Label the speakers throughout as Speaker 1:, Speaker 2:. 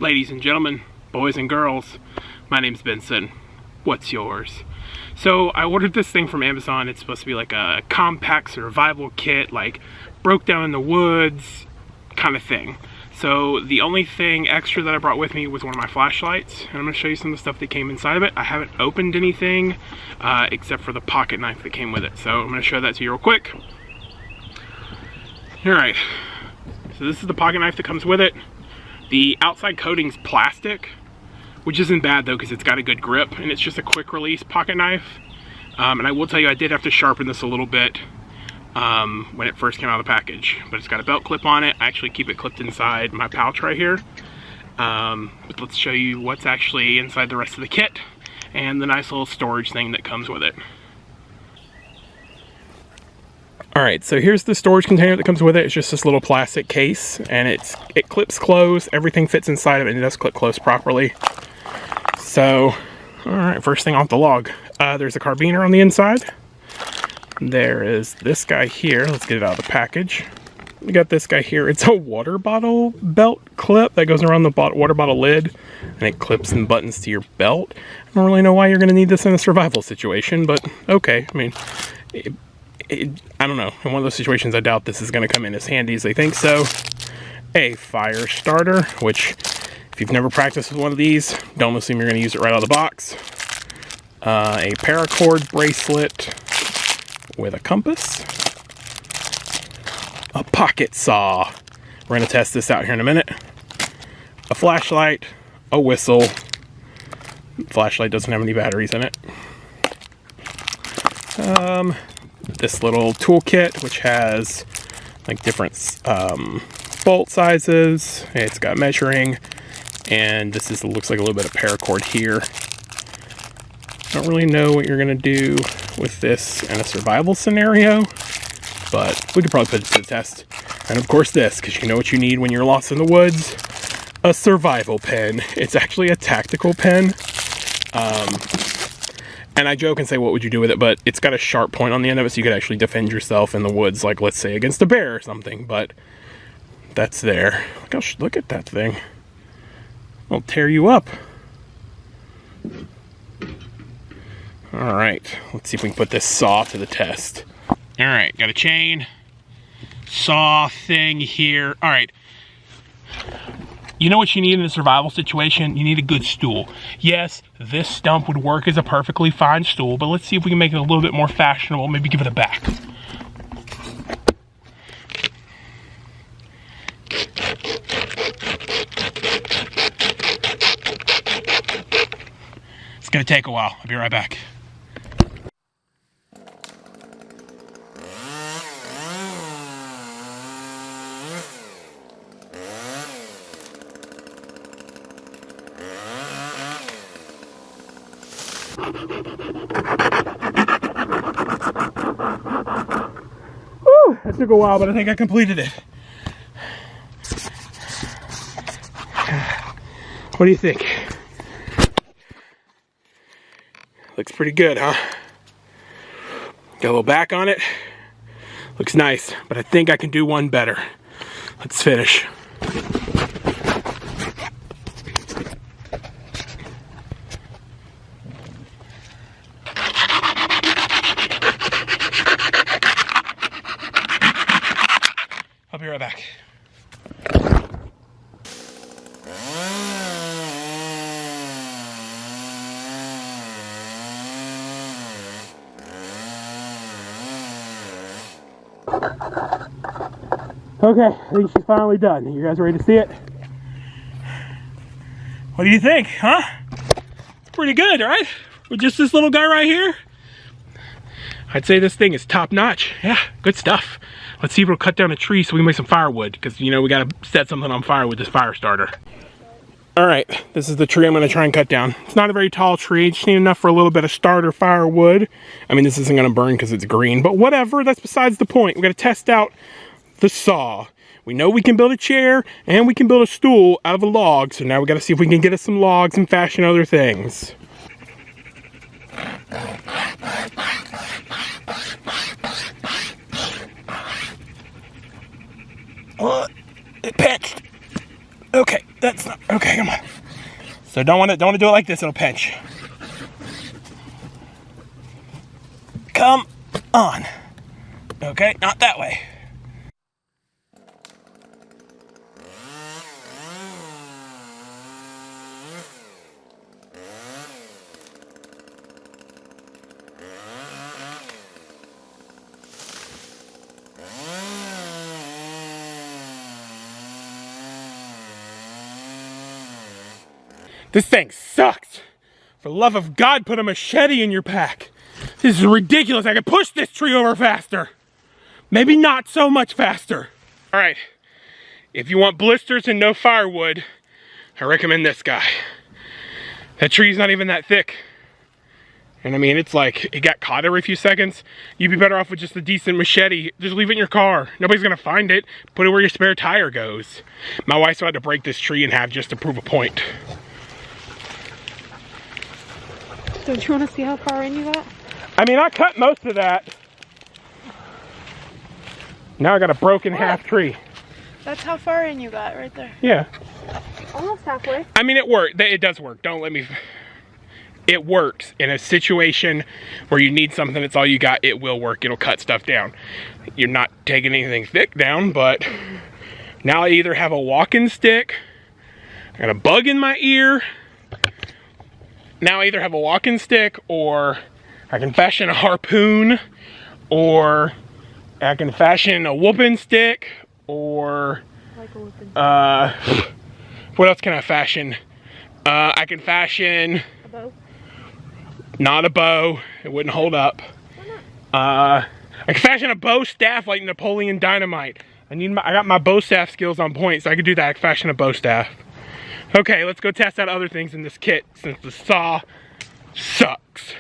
Speaker 1: Ladies and gentlemen, boys and girls, my name's Benson. What's yours? So I ordered this thing from Amazon. It's supposed to be like a compact survival kit, like broke down in the woods kind of thing. So the only thing extra that I brought with me was one of my flashlights, and I'm going to show you some of the stuff that came inside of it. I haven't opened anything except for the pocket knife that came with it. So I'm going to show that to you real quick. Alright, so this is the pocket knife that comes with it. The outside coating's plastic, which isn't bad though because it's got a good grip, and it's just a quick release pocket knife. And I will tell you, I did have to sharpen this a little bit when it first came out of the package, but it's got a belt clip on it. I actually keep it clipped inside my pouch right here. But let's show you what's actually inside the rest of the kit and the nice little storage thing that comes with it. Alright, so here's the storage container that comes with it. It's just this little plastic case, and it clips closed. Everything fits inside of it, and it does clip closed properly. So, alright, first thing off the log. There's a carabiner on the inside. There is this guy here. Let's get it out of the package. We got this guy here. It's a water bottle belt clip that goes around the water bottle lid, and it clips and buttons to your belt. I don't really know why you're going to need this in a survival situation, but okay. I mean, I don't know. In one of those situations, I doubt this is going to come in as handy as they think so. A fire starter, which if you've never practiced with one of these, don't assume you're going to use it right out of the box. A paracord bracelet with a compass. A pocket saw. We're going to test this out here in a minute. A flashlight. A whistle. Flashlight doesn't have any batteries in it. This little toolkit, which has like different bolt sizes. It's got measuring, and this looks like a little bit of paracord here. Don't really know what you're gonna do with this in a survival scenario, but we could probably put it to the test. And of course this, because you know what you need when you're lost in the woods: a survival pen. It's actually a tactical pen. And I joke and say, what would you do with it? But it's got a sharp point on the end of it, so you could actually defend yourself in the woods, like, let's say, against a bear or something. But that's there. Gosh, look at that thing. It'll tear you up. Alright, let's see if we can put this saw to the test. Alright, got a chain, saw thing here. Alright. You know what you need in a survival situation? You need a good stool. Yes, this stump would work as a perfectly fine stool, but let's see if we can make it a little bit more fashionable. Maybe give it a back. It's gonna take a while. I'll be right back. Woo, that took a while, but I think I completed it. What do you think? Looks pretty good, huh? Got a little back on it. Looks nice, but I think I can do one better. Let's finish. I'll be right back. Okay, I think she's finally done. You guys ready to see it? What do you think, huh? It's pretty good, right? With just this little guy right here. I'd say this thing is top notch. Yeah, good stuff. Let's see if it'll cut down a tree so we can make some firewood, because you know we gotta set something on fire with this fire starter. Alright, this is the tree I'm gonna try and cut down. It's not a very tall tree, just need enough for a little bit of starter firewood. I mean, this isn't gonna burn because it's green, but whatever, that's besides the point. We're gonna test out the saw. We know we can build a chair and we can build a stool out of a log, so now we gotta see if we can get us some logs and fashion other things. It patched. Okay, that's not Okay, come on. So don't want to do it like this, it'll pinch. Come on. Okay, not that way. This thing sucks. For the love of God, put a machete in your pack. This is ridiculous. I could push this tree over faster. Maybe not so much faster. All right, if you want blisters and no firewood, I recommend this guy. That tree's not even that thick. And I mean, it's like, it got caught every few seconds. You'd be better off with just a decent machete. Just leave it in your car. Nobody's gonna find it. Put it where your spare tire goes. My wife had to break this tree in half just to prove a point.
Speaker 2: Don't you want to see how far in you got?
Speaker 1: I mean, I cut most of that. Now I got a broken half tree.
Speaker 2: That's how far in you got right there.
Speaker 1: Yeah.
Speaker 2: Almost halfway.
Speaker 1: I mean, it worked. It does work. Don't let me... It works. In a situation where you need something that's all you got, it will work. It'll cut stuff down. You're not taking anything thick down, but now I either have a walking stick, I got a bug in my ear. Now I either have a walking stick, or I can fashion a harpoon, or I can fashion a whooping stick, or
Speaker 2: Like a whooping.
Speaker 1: what else can I fashion? I can fashion
Speaker 2: A bow?
Speaker 1: not a bow. It wouldn't hold up. I can fashion a bow staff like Napoleon Dynamite. I got my bow staff skills on point, so I can do that. I can fashion a bow staff. Okay, let's go test out other things in this kit since the saw sucks.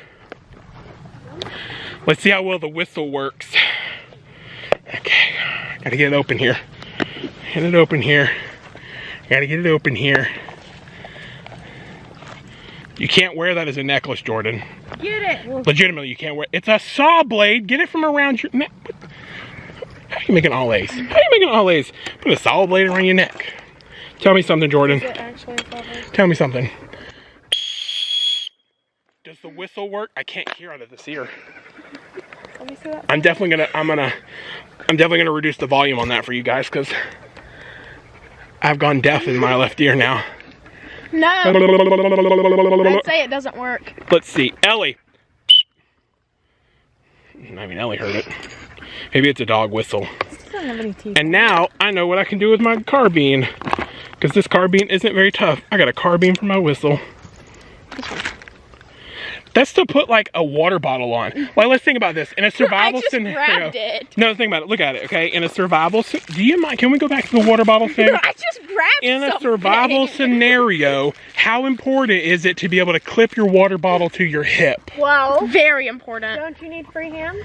Speaker 1: Let's see how well the whistle works. Okay, gotta get it open here. Get it open here. Gotta get it open here. You can't wear that as a necklace, Jordan.
Speaker 2: Get it!
Speaker 1: Legitimately, you can't wear it. It's a saw blade. Get it from around your neck. How are you making all A's? How are you making all A's? Put a saw blade around your neck. Tell me something, Jordan.
Speaker 2: Is it actually a saw blade?
Speaker 1: Tell me something. Does the whistle work? I can't hear out of this ear.
Speaker 2: Let me see that.
Speaker 1: I'm definitely gonna reduce the volume on that for you guys, because I've gone deaf in my left ear now.
Speaker 2: No! I'd say it doesn't work.
Speaker 1: Let's see, Ellie. I mean, Ellie heard it. Maybe it's a dog whistle.
Speaker 2: It doesn't have any teeth.
Speaker 1: And now I know what I can do with my carbine, because this carbine isn't very tough. I got a carbine for my whistle. That's to put like a water bottle on. Like, let's think about this. In a survival scenario.
Speaker 2: grabbed it.
Speaker 1: No, think about it. Look at it, okay? In a survival, do you mind? Can we go back to the water bottle thing?
Speaker 2: I just grabbed
Speaker 1: In a
Speaker 2: something.
Speaker 1: survival scenario, how important is it to be able to clip your water bottle to your hip?
Speaker 2: Well, very important.
Speaker 3: Don't you need free hands?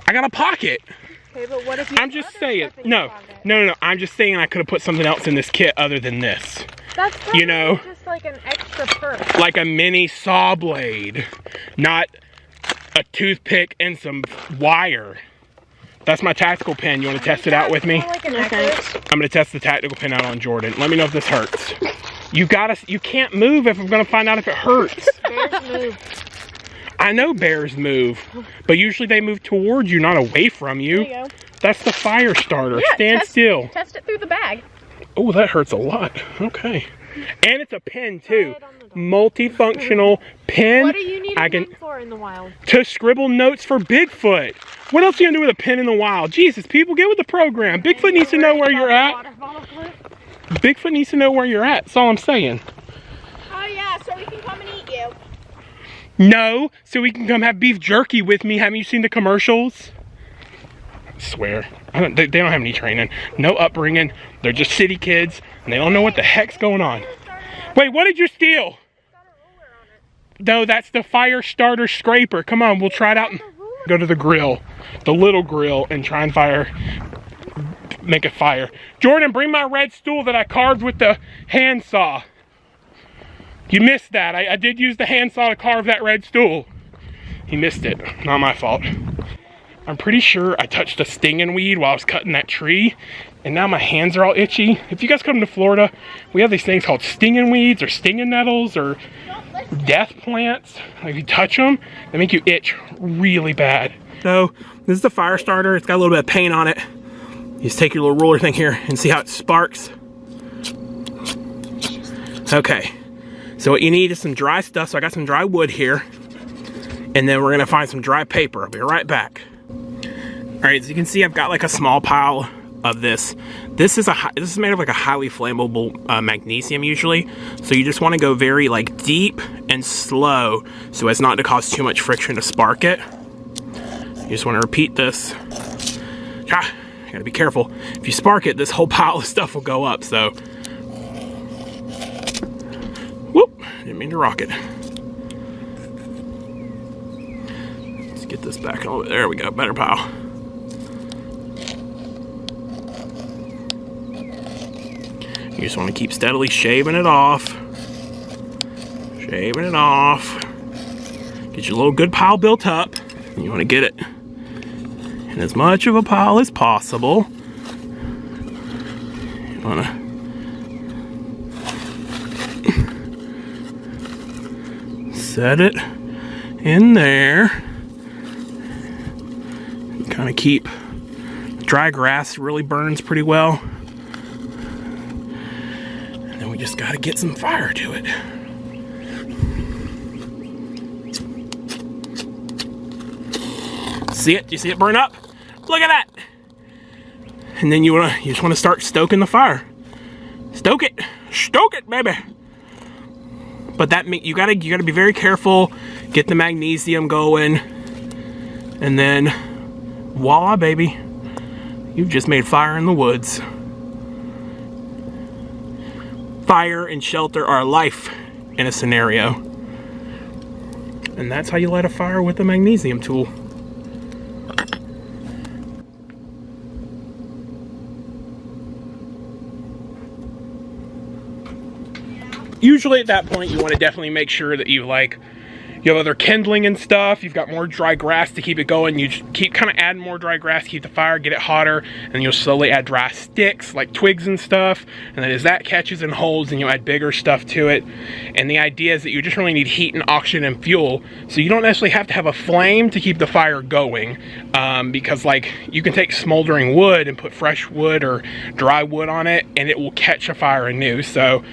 Speaker 1: I got a pocket.
Speaker 3: Okay, but what if you
Speaker 1: I'm just saying. No. I'm just saying I could have put something else in this kit other than this.
Speaker 3: That's probably
Speaker 1: You know?
Speaker 3: just like an extra perk.
Speaker 1: Like a mini saw blade, not a toothpick and some wire. That's my tactical pen. You want to test it out with me?
Speaker 3: Like a necklace.
Speaker 1: I'm gonna test the tactical pen out on Jordan. Let me know if this hurts. You can't move if I'm gonna find out if it hurts.
Speaker 3: Bears move.
Speaker 1: I know bears move, but usually they move towards you, not away from you.
Speaker 2: There you go.
Speaker 1: That's the fire starter.
Speaker 2: Yeah,
Speaker 1: Stand still.
Speaker 2: Test it through the bag.
Speaker 1: Oh, that hurts a lot. Okay. And it's a pen too. Multifunctional pen.
Speaker 3: What do you need a
Speaker 1: I can
Speaker 3: pen for in the wild?
Speaker 1: to scribble notes for Bigfoot. What else are you gonna do with a pen in the wild? Jesus, people, get with the program. Bigfoot needs to know where you're at.
Speaker 3: Water bottle clip?
Speaker 1: Bigfoot needs to know where you're at. That's all I'm saying.
Speaker 2: Oh yeah, so we can come and eat you.
Speaker 1: No, so we can come have beef jerky with me. Haven't you seen the commercials? I swear. They don't have any training. No upbringing. They're just city kids, and they don't know what the heck's going on. Wait, what did you steal? No, that's the fire starter scraper. Come on, we'll try it out and go to the grill. The little grill, and try and make a fire. Jordan, bring my red stool that I carved with the handsaw. You missed that. I did use the handsaw to carve that red stool. He missed it. Not my fault. I'm pretty sure I touched a stinging weed while I was cutting that tree, and now my hands are all itchy. If you guys come to Florida, we have these things called stinging weeds or stinging nettles or death plants. If you touch them, they make you itch really bad. So this is the fire starter. It's got a little bit of paint on it. You just take your little ruler thing here and see how it sparks. Okay, so what you need is some dry stuff. So I got some dry wood here, and then we're gonna find some dry paper. I'll be right back. All right, as you can see, I've got like a small pile of this. This is made of like a highly flammable magnesium usually. So you just want to go very like deep and slow so as not to cause too much friction to spark it. You just want to repeat this. You gotta be careful. If you spark it, this whole pile of stuff will go up. So, whoop! Didn't mean to rock it. Let's get this back a little bit. There we go. Better pile. You just want to keep steadily shaving it off. Shaving it off. Get your little good pile built up. You want to get it in as much of a pile as possible. You want to set it in there. Kind of keep dry grass really burns pretty well. We just gotta get some fire to it. See it? Do you see it burn up? Look at that! And then you just wanna start stoking the fire. Stoke it! Stoke it, baby! But you gotta be very careful. Get the magnesium going. And then, voila, baby. You've just made fire in the woods. Fire and shelter are life in a scenario. And that's how you light a fire with a magnesium tool. Usually at that point you want to definitely make sure that you have other kindling and stuff. You've got more dry grass to keep it going. You just keep kind of adding more dry grass, keep the fire, get it hotter, and you'll slowly add dry sticks like twigs and stuff. And then as that catches and holds, and you'll add bigger stuff to it. And the idea is that you just really need heat and oxygen and fuel. So you don't necessarily have to have a flame to keep the fire going, because like you can take smoldering wood and put fresh wood or dry wood on it, and it will catch a fire anew. So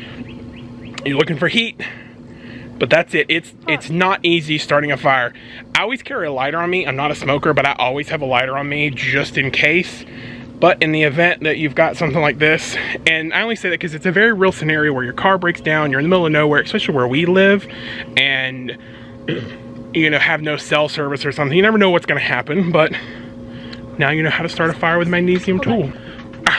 Speaker 1: you're looking for heat. But that's it. It's not easy starting a fire. I always carry a lighter on me. I'm not a smoker, but I always have a lighter on me just in case. But in the event that you've got something like this, and I only say that because it's a very real scenario where your car breaks down, you're in the middle of nowhere, especially where we live, and you know, have no cell service or something. You never know what's going to happen, but now you know how to start a fire with a magnesium tool.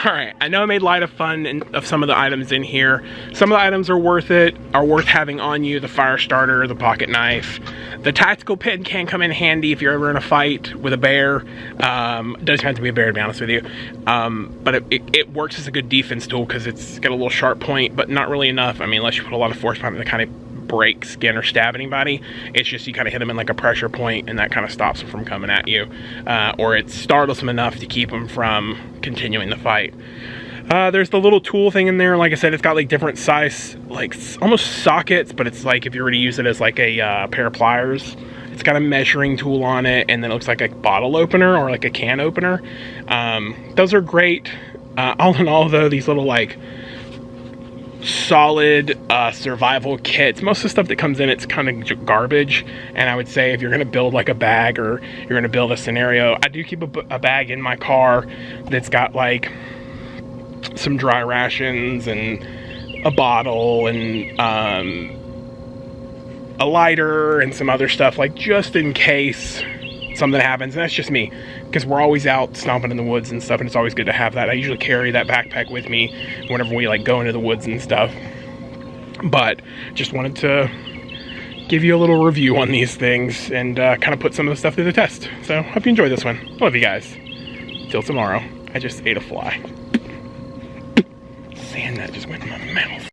Speaker 1: Alright, I know I made light of fun of some of the items in here. Some of the items are worth having on you. The fire starter, the pocket knife. The tactical pin can come in handy if you're ever in a fight with a bear. Doesn't have to be a bear, to be honest with you. But it works as a good defense tool because it's got a little sharp point, but not really enough. I mean, unless you put a lot of force behind it to kind of break skin or stab anybody. It's just you kind of hit them in like a pressure point, and that kind of stops them from coming at you, or it startles them enough to keep them from continuing the fight. There's the little tool thing in there. Like I said, it's got like different size, like almost sockets, but it's like if you were to use it as like a pair of pliers. It's got a measuring tool on it, and then it looks like a bottle opener or like a can opener. Those are great. All in all though, these little like solid survival kits, most of the stuff that comes in, it's kind of garbage. And I would say if you're going to build like a bag or you're going to build a scenario, I do keep a bag in my car that's got like some dry rations and a bottle and a lighter and some other stuff, like just in case something happens. And that's just me, because we're always out stomping in the woods and stuff, and it's always good to have that. I usually carry that backpack with me whenever we like go into the woods and stuff. But just wanted to give you a little review on these things and kind of put some of the stuff through the test. So hope you enjoyed this one. Love you guys. Till tomorrow. I just ate a fly. Sand that just went in my mouth.